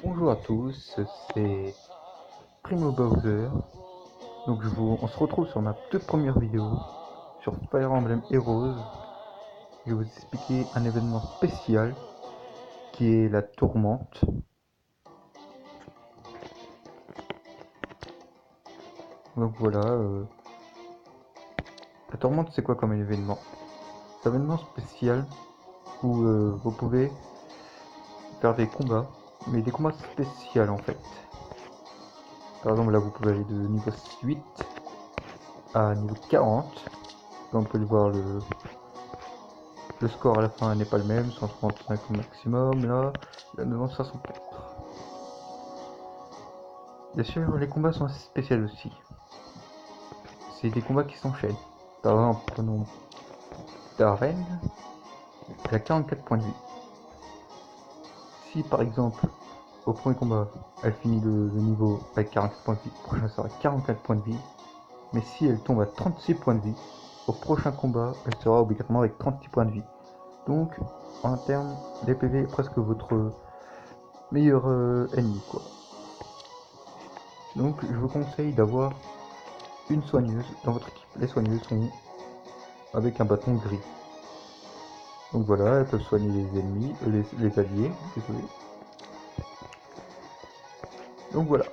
Bonjour à tous, c'est Primo Bowser. On se retrouve sur ma toute première vidéo sur Fire Emblem Heroes. Je vais vous expliquer un événement spécial qui est la tourmente. Donc voilà, la tourmente c'est quoi comme événement? C'est un événement spécial où vous pouvez faire des combats, mais des combats spéciaux en fait. Par exemple là vous pouvez aller de niveau 8 à niveau 40. Là, on peut le voir, le score à la fin n'est pas le même, 135 au maximum, là 964. Bien sûr, les combats sont assez spéciaux aussi. C'est des combats qui s'enchaînent. Par exemple, prenons Darren, elle a 44 points de vie. Si par exemple, au premier combat, elle finit le niveau avec 44 points de vie, au prochain sera 44 points de vie. Mais si elle tombe à 36 points de vie, au prochain combat, elle sera obligatoirement avec 36 points de vie. Donc, en termes d'EPV, presque votre meilleur ennemi, quoi. Donc, je vous conseille d'avoir une soigneuse dans votre équipe. Les soigneuses sont avec un bâton gris. Donc voilà, elles peuvent soigner les ennemis, les alliés, désolé. Donc voilà,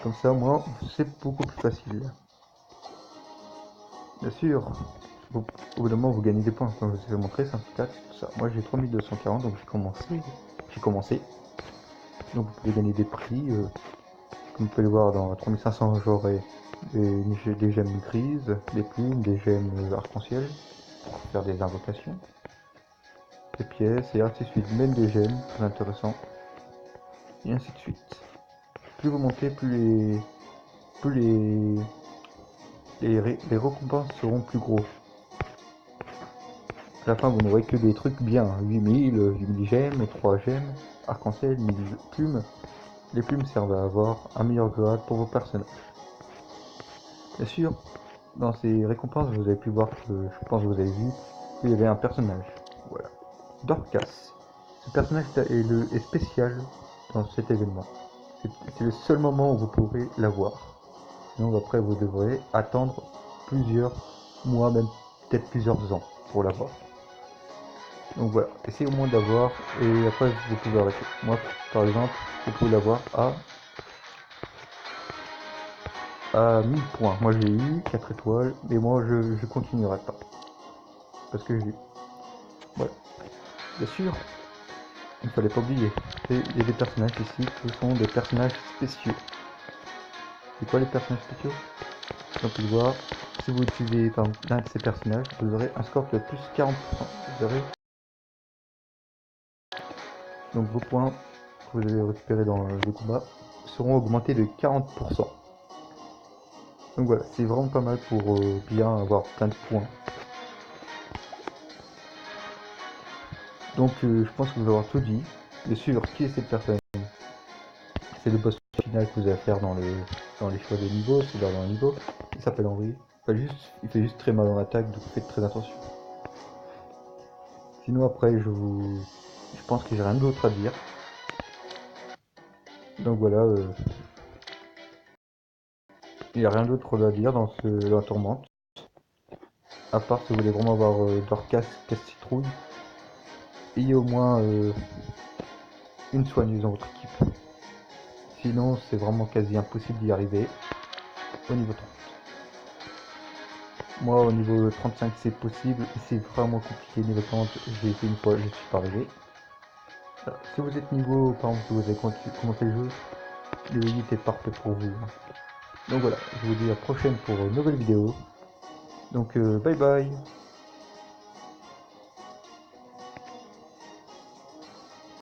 comme ça, moi, c'est beaucoup plus facile. Bien sûr, au bout d'un moment, vous gagnez des points, comme je vous ai montré, 54, tout ça. Moi, j'ai 3240, donc j'ai commencé. Donc vous pouvez gagner des prix, comme vous pouvez le voir dans 3500, j'aurai des gemmes grises, des plumes, des gemmes arc-en-ciel, pour faire des invocations, des pièces, et ainsi de suite, même des gemmes, très intéressant, et ainsi de suite. Plus vous montez, plus les récompenses seront plus gros. À la fin, vous n'aurez que des trucs bien, 8000 gemmes, 3 gemmes, arc-en-ciel, 1000 plumes. Les plumes servent à avoir un meilleur grade pour vos personnages. Bien sûr, dans ces récompenses, vous avez pu voir que, je pense que vous avez vu, qu'il y avait un personnage. Voilà. Dorcas. Ce personnage est spécial dans cet événement. C'est le seul moment où vous pourrez l'avoir. Sinon, après, vous devrez attendre plusieurs mois, même peut-être plusieurs ans pour l'avoir. Donc voilà, essayez au moins d'avoir, et après vous pouvez arrêter. Moi, par exemple, vous pouvez l'avoir à 1000 points. Moi j'ai eu 4 étoiles, mais moi je continuerai pas. Parce que j'ai... Voilà. Bien sûr, il ne fallait pas oublier. Il y a des personnages ici qui sont des personnages spéciaux. C'est quoi les personnages spéciaux? On peut le voir. Si vous utilisez l'un de ces personnages, vous aurez un score de plus 40%. Vous verrez. Donc vos points que vous avez récupérés dans le combat seront augmentés de 40%. Donc voilà, c'est vraiment pas mal pour bien avoir plein de points. Donc je pense que vous avez tout dit. Bien sûr, qui est cette personne? C'est le boss final que vous allez faire dans les choix des niveaux, c'est dans le niveau. Il s'appelle Henri. Il fait juste très mal en attaque, donc faites très attention. Sinon après je pense que j'ai rien d'autre à dire. Donc voilà, il n'y a rien d'autre à dire dans la tourmente. À part si vous voulez vraiment avoir Dorcas, Casse-Citrouille. Ayez au moins une soigneuse dans votre équipe. Sinon, c'est vraiment quasi impossible d'y arriver au niveau 30. Moi, au niveau 35, c'est possible. C'est vraiment compliqué. Niveau 30, j'ai fait une fois, je suis pas arrivé. Alors, si vous êtes niveau, par exemple, vous avez commencé le jeu, le 8 est parfait pour vous. Donc voilà, je vous dis à la prochaine pour une nouvelle vidéo. Donc, bye bye.